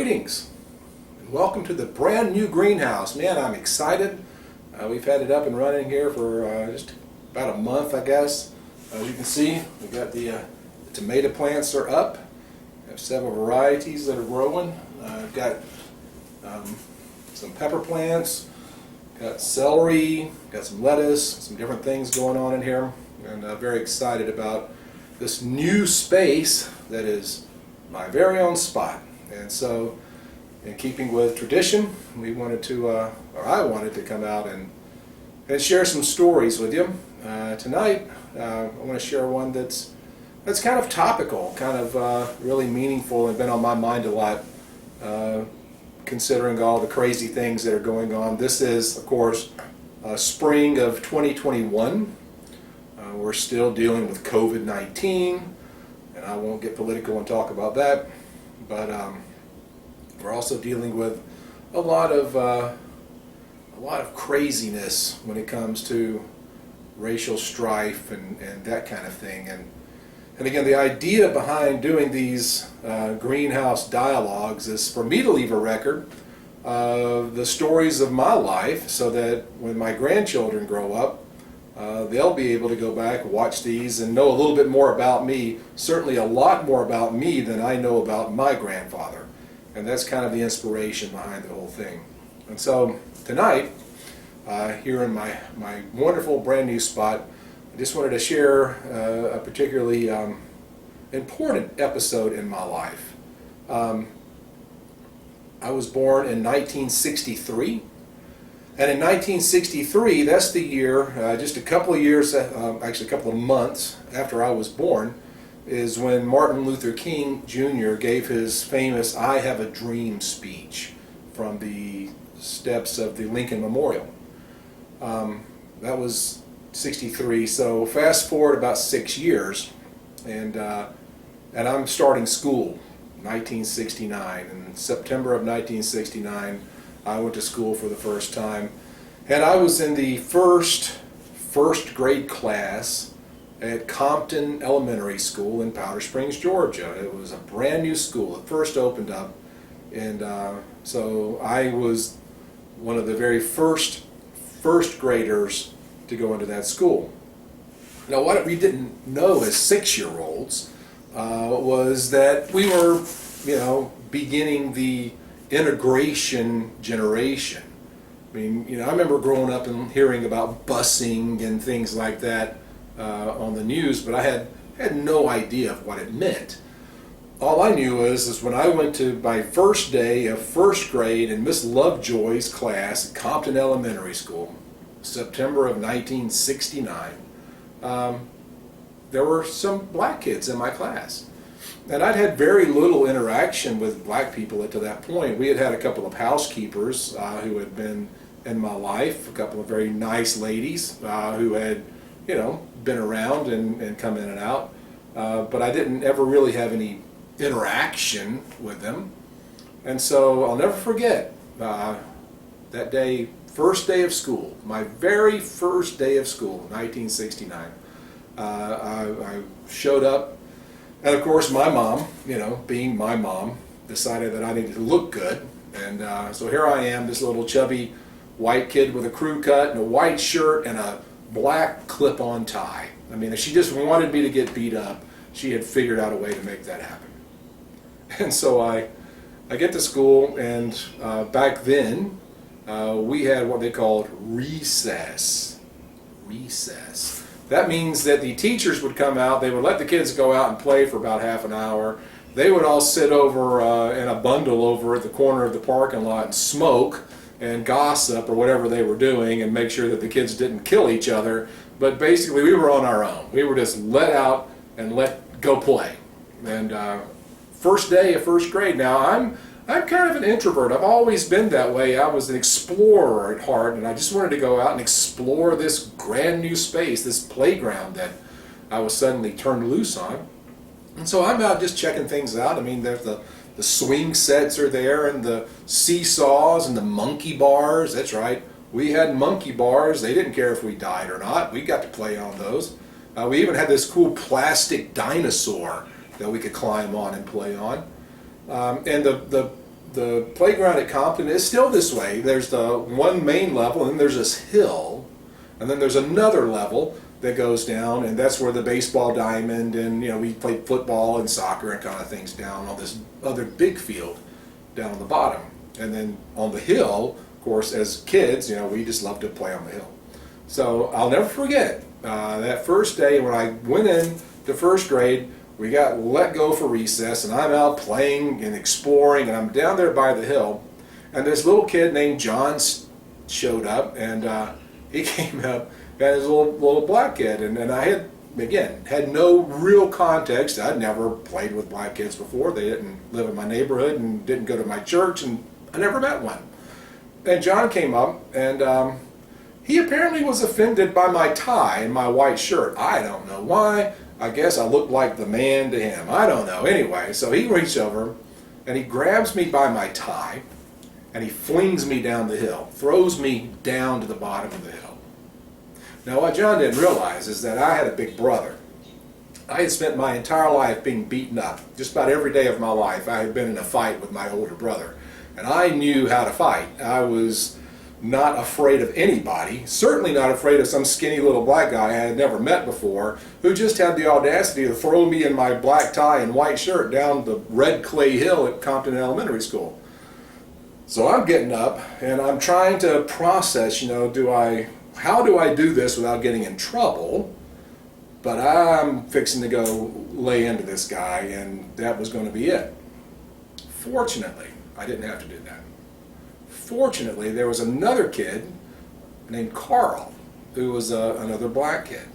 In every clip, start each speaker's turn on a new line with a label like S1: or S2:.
S1: Greetings and welcome to the brand new greenhouse. Man, I'm excited. We've had it up and running here for just about a month, I guess. As you can see, we got the tomato plants are up. We have several varieties that are growing. I've got some pepper plants, got celery, got some lettuce, some different things going on in here, and very excited about this new space that is my very own spot. And so, in keeping with tradition, we wanted to, or I wanted to come out and share some stories with you. Tonight, I want to share one that's kind of topical, kind of really meaningful, and been on my mind a lot, considering all the crazy things that are going on. This is, of course, spring of 2021. We're still dealing with COVID-19, and I won't get political and talk about that. But we're also dealing with a lot of craziness when it comes to racial strife and that kind of thing. And again, the idea behind doing these greenhouse dialogues is for me to leave a record of the stories of my life, so that when my grandchildren grow up, they'll be able to go back, watch these, and know a little bit more about me, certainly a lot more about me than I know about my grandfather. And that's kind of the inspiration behind the whole thing. And so tonight, here in my wonderful brand new spot, I just wanted to share a particularly important episode in my life. I was born in 1963. And in 1963, that's the year, just a couple of years, actually a couple of months after I was born, is when Martin Luther King Jr. gave his famous "I Have a Dream" speech from the steps of the Lincoln Memorial. That was 63, so fast forward about 6 years, and I'm starting school, 1969. In September of 1969, I went to school for the first time, and I was in the first grade class at Compton Elementary School in Powder Springs, Georgia. It was a brand new school. It first opened up, and so I was one of the very first graders to go into that school. Now, what we didn't know as 6-year-olds was that we were, beginning the integration generation. I mean, I remember growing up and hearing about busing and things like that on the news, but I had no idea of what it meant. All I knew is when I went to my first day of first grade in Miss Lovejoy's class at Compton Elementary School, September of 1969, there were some black kids in my class. And I'd had very little interaction with black people to that point. We had had a couple of housekeepers who had been in my life, a couple of very nice ladies who had, been around and come in and out. But I didn't ever really have any interaction with them. And so I'll never forget that day, first day of school, my very first day of school, 1969. I showed up. And of course, my mom, being my mom, decided that I needed to look good. And so here I am, this little chubby white kid with a crew cut and a white shirt and a black clip-on tie. I mean, if she just wanted me to get beat up, she had figured out a way to make that happen. And so I get to school, and back then, we had what they called recess. Recess. That means that the teachers would come out, they would let the kids go out and play for about half an hour. They would all sit over in a bundle over at the corner of the parking lot and smoke and gossip or whatever they were doing and make sure that the kids didn't kill each other. But basically, we were on our own. We were just let out and let go play. And first day of first grade. Now, I'm kind of an introvert. I've always been that way. I was an explorer at heart, and I just wanted to go out and explore this brand new space, this playground that I was suddenly turned loose on. And so I'm out just checking things out. I mean, there's the swing sets are there, and the seesaws and the monkey bars. That's right. We had monkey bars. They didn't care if we died or not. We got to play on those. We even had this cool plastic dinosaur that we could climb on and play on. And the the playground at Compton is still this way. There's the one main level, and then there's this hill, and then there's another level that goes down, and that's where the baseball diamond and we played football and soccer and kind of things down on this other big field down on the bottom. And then on the hill, of course, as kids, we just loved to play on the hill. So I'll never forget that first day when I went in to first grade. We got let go for recess, and I'm out playing and exploring, and I'm down there by the hill, and this little kid named John showed up, and he came up, and his little black kid, and I had no real context. I'd never played with black kids before. They didn't live in my neighborhood and didn't go to my church, and I never met one. And John came up, and he apparently was offended by my tie and my white shirt. I don't know why. I guess I looked like the man to him. I don't know. Anyway, so he reached over and he grabs me by my tie and he flings me down the hill, throws me down to the bottom of the hill. Now, what John didn't realize is that I had a big brother. I had spent my entire life being beaten up. Just about every day of my life, I had been in a fight with my older brother. And I knew how to fight. I was not afraid of anybody, certainly not afraid of some skinny little black guy I had never met before, who just had the audacity to throw me in my black tie and white shirt down the red clay hill at Compton Elementary School. So I'm getting up and I'm trying to process, how do I do this without getting in trouble? But I'm fixing to go lay into this guy, and that was going to be it. Fortunately, I didn't have to do that. Fortunately, there was another kid named Carl, who was another black kid.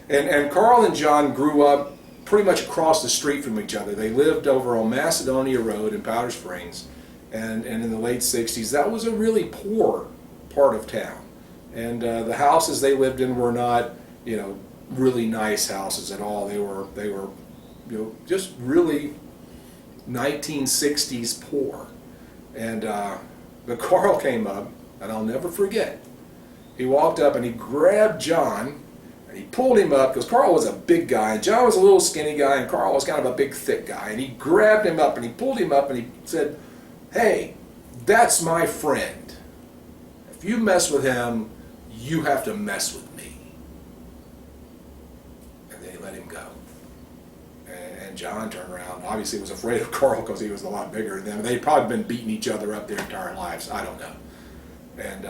S1: And Carl and John grew up pretty much across the street from each other. They lived over on Macedonia Road in Powder Springs, and in the late 60s, that was a really poor part of town. And the houses they lived in were not, really nice houses at all. They were just really 1960s poor. And but Carl came up, and I'll never forget. He walked up and he grabbed John, and he pulled him up, because Carl was a big guy, and John was a little skinny guy, and Carl was kind of a big, thick guy. And he grabbed him up, and he pulled him up, and he said, "Hey, that's my friend. If you mess with him, you have to mess with me." And then he let him go. And John turned around. Obviously was afraid of Carl because he was a lot bigger than them. They'd probably been beating each other up their entire lives. I don't know. And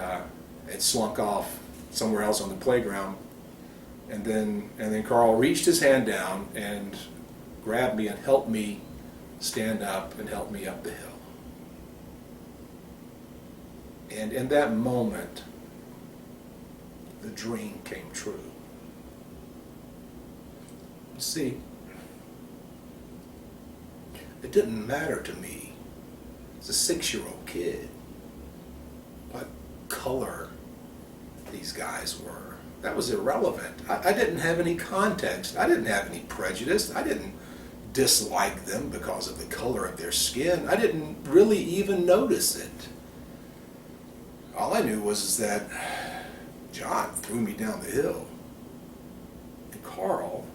S1: it slunk off somewhere else on the playground. And then Carl reached his hand down and grabbed me and helped me stand up and helped me up the hill. And in that moment, the dream came true. See, it didn't matter to me as a 6-year-old kid what color these guys were. That was irrelevant. I didn't have any context. I didn't have any prejudice. I didn't dislike them because of the color of their skin. I didn't really even notice it. All I knew was that John threw me down the hill, and Carl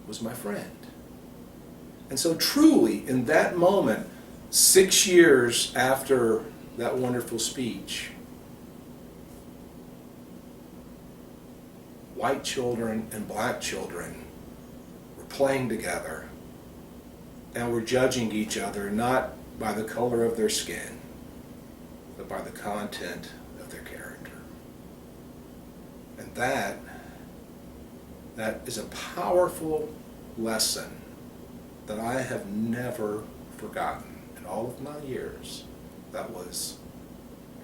S1: was my friend. And so truly, in that moment, 6 years after that wonderful speech, white children and black children were playing together and were judging each other not by the color of their skin, but by the content of their character. And that is a powerful lesson that I have never forgotten in all of my years. That was,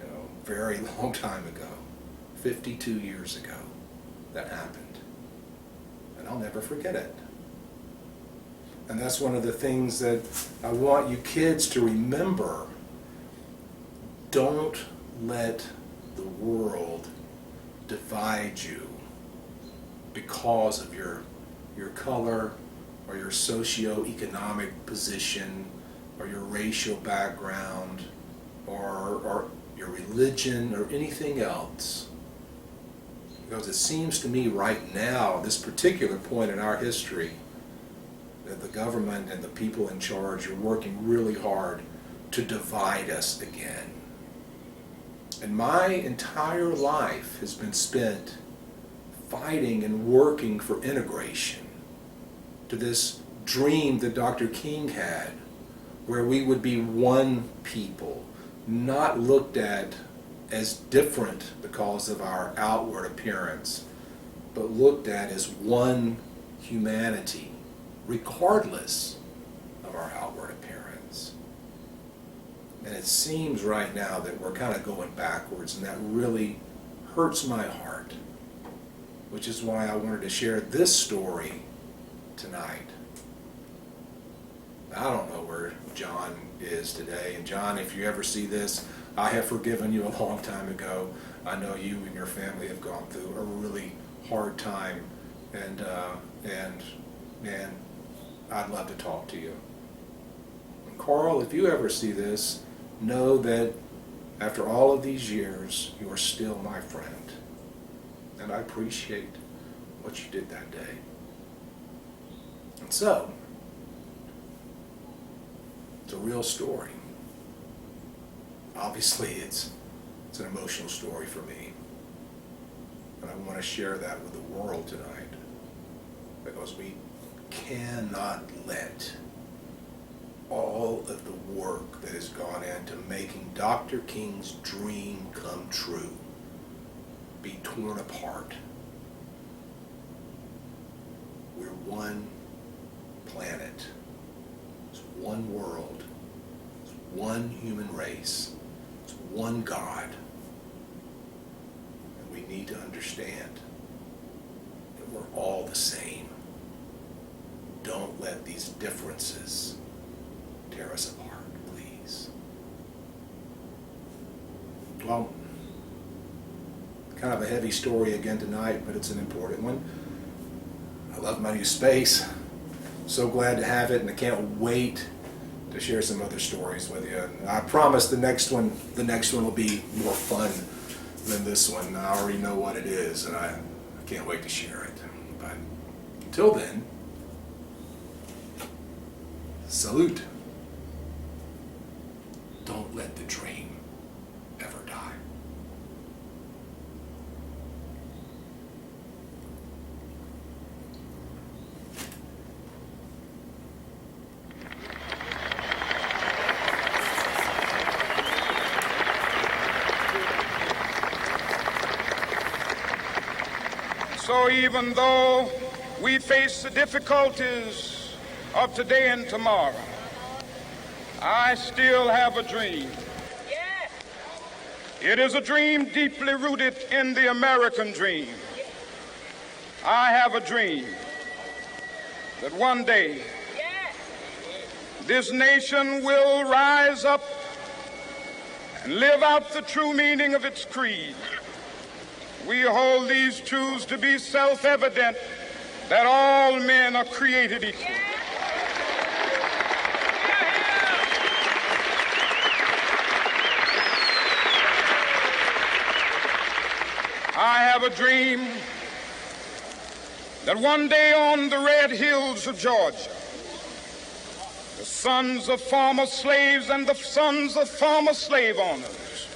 S1: a very long time ago, 52 years ago, that happened. And I'll never forget it. And that's one of the things that I want you kids to remember. Don't let the world divide you because of your color or your socioeconomic position or your racial background or your religion or anything else. Because it seems to me right now, this particular point in our history, that the government and the people in charge are working really hard to divide us again. And my entire life has been spent fighting and working for integration to this dream that Dr. King had, where we would be one people, not looked at as different because of our outward appearance, but looked at as one humanity, regardless of our outward appearance. And it seems right now that we're kind of going backwards, and that really hurts my heart, which is why I wanted to share this story tonight. I don't know where John is today, and John, if you ever see this, I have forgiven you a long time ago. I know you and your family have gone through a really hard time, and man, I'd love to talk to you. And Carl, if you ever see this, know that after all of these years, you are still my friend, and I appreciate what you did that day. And so, it's a real story. Obviously, it's an emotional story for me. And I want to share that with the world tonight, because we cannot let all of the work that has gone into making Dr. King's dream come true be torn apart. We're one planet. It's one world. It's one human race. It's one God. And we need to understand that we're all the same. Don't let these differences tear us apart, please. Well, kind of a heavy story again tonight, but it's an important one. I love my new space. So glad to have it, and I can't wait to share some other stories with you. And I promise the next one will be more fun than this one. I already know what it is, and I can't wait to share it. But until then, salute. Don't let the dream ever die.
S2: So even though we face the difficulties of today and tomorrow, I still have a dream. It is a dream deeply rooted in the American dream. I have a dream that one day this nation will rise up and live out the true meaning of its creed. We hold these truths to be self-evident, that all men are created equal. I have a dream that one day on the red hills of Georgia, the sons of former slaves and the sons of former slave owners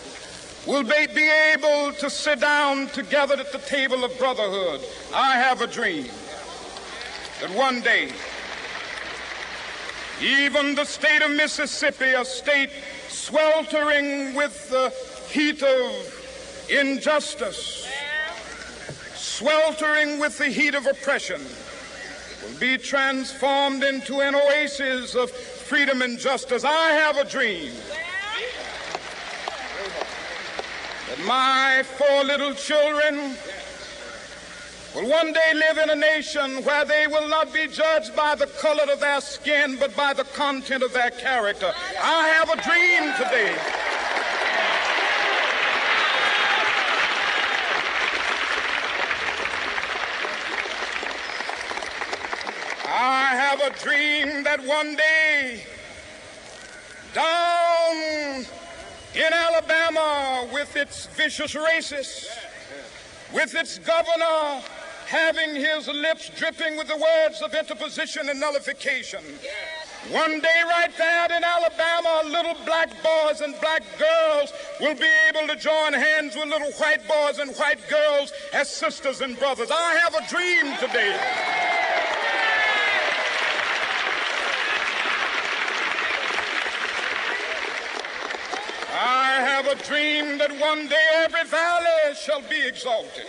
S2: will be able to sit down together at the table of brotherhood. I have a dream that one day, even the state of Mississippi, a state sweltering with the heat of injustice, sweltering with the heat of oppression, will be transformed into an oasis of freedom and justice. I have a dream that my 4 little children will one day live in a nation where they will not be judged by the color of their skin, but by the content of their character. I have a dream today I have a dream that one day down in Alabama, with its vicious racists, with its governor having his lips dripping with the words of interposition and nullification, One day right there in Alabama, little black boys and black girls will be able to join hands with little white boys and white girls as sisters and brothers. I have a dream today. I have a dream that one day every valley shall be exalted,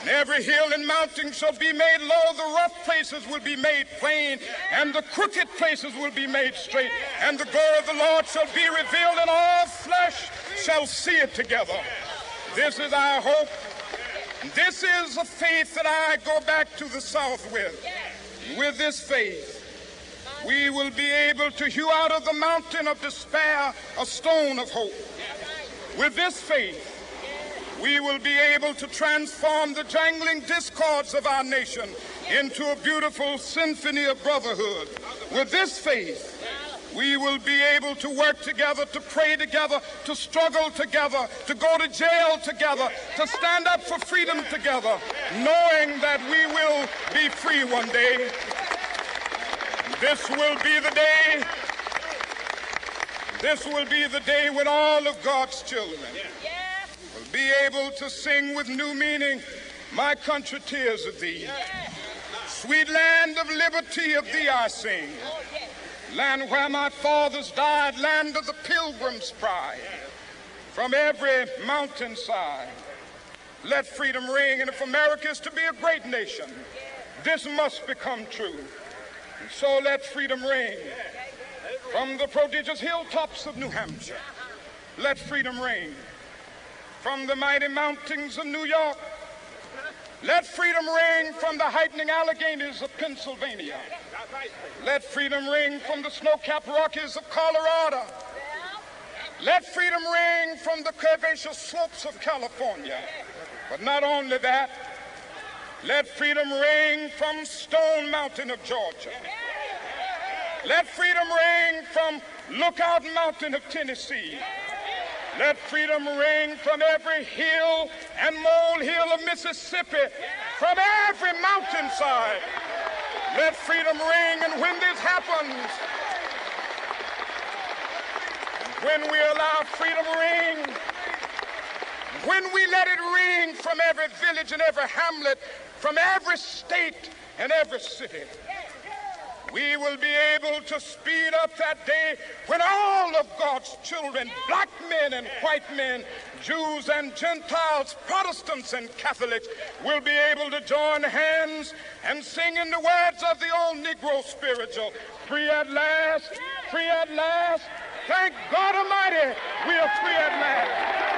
S2: and every hill and mountain shall be made low. The rough places will be made plain, and the crooked places will be made straight. And the glory of the Lord shall be revealed, and all flesh shall see it together. This is our hope. This is the faith that I go back to the South with. With this faith, we will be able to hew out of the mountain of despair a stone of hope. With this faith, we will be able to transform the jangling discords of our nation into a beautiful symphony of brotherhood. With this faith, we will be able to work together, to pray together, to struggle together, to go to jail together, to stand up for freedom together, knowing that we will be free one day. This will be the day. This will be the day when all of God's children will be able to sing with new meaning, "My country, tears of thee. Sweet land of liberty, of thee I sing. Land where my fathers died, land of the pilgrim's pride. From every mountainside, let freedom ring. And if America is to be a great nation, this must become true. And so let freedom ring from the prodigious hilltops of New Hampshire. Let freedom ring from the mighty mountains of New York. Let freedom ring from the heightening Alleghenies of Pennsylvania. Let freedom ring from the snow-capped Rockies of Colorado. Let freedom ring from the curvaceous slopes of California. But not only that, let freedom ring from Stone Mountain of Georgia. Let freedom ring from Lookout Mountain of Tennessee. Let freedom ring from every hill and molehill of Mississippi, from every mountainside. Let freedom ring, and when this happens, when we allow freedom ring, when we let it ring from every village and every hamlet, from every state and every city, we will be able to speed up that day when all of God's children, black men and white men, Jews and Gentiles, Protestants and Catholics, will be able to join hands and sing in the words of the old Negro spiritual, "Free at last, free at last. Thank God Almighty, we are free at last."